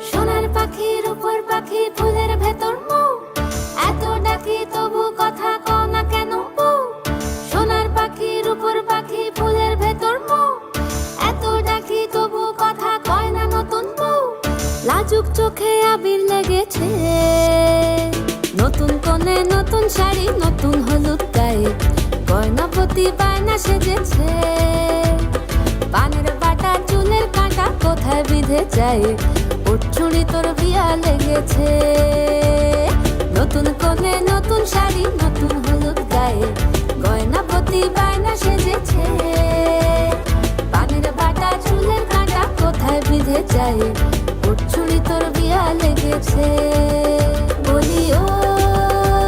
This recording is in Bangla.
সোনার পাখির উপর পাখি ফুলের ভেতর মৌ, এত ডাকি তবু কথা কও না কেন বউ। সোনার পাখির উপর পাখি ফুলের ভেতর মৌ, এত ডাকি তবু কথা কয় না নতুন বউ। লাজুক চোখে আবির লেগেছে, নতুন কোণে নতুন শাড়ি নতুন হলুদ গায়ে, গয়নাপতি বায়না সেজেছে। পানের বাটা চুলের কাঁটা কোথায় বিঁধে যায়, ওর চুড়ি তোর বিয়া লেগেছে। নতুন কোণে নতুন শাড়ি নতুন হলুদ গায়ে, গয়নাপতি বায়না সেজেছে। পানের বাটা চুলের কাঁটা কোথায় বিঁধে যায়, ওর চুড়ি তোর বিয়া লেগেছে।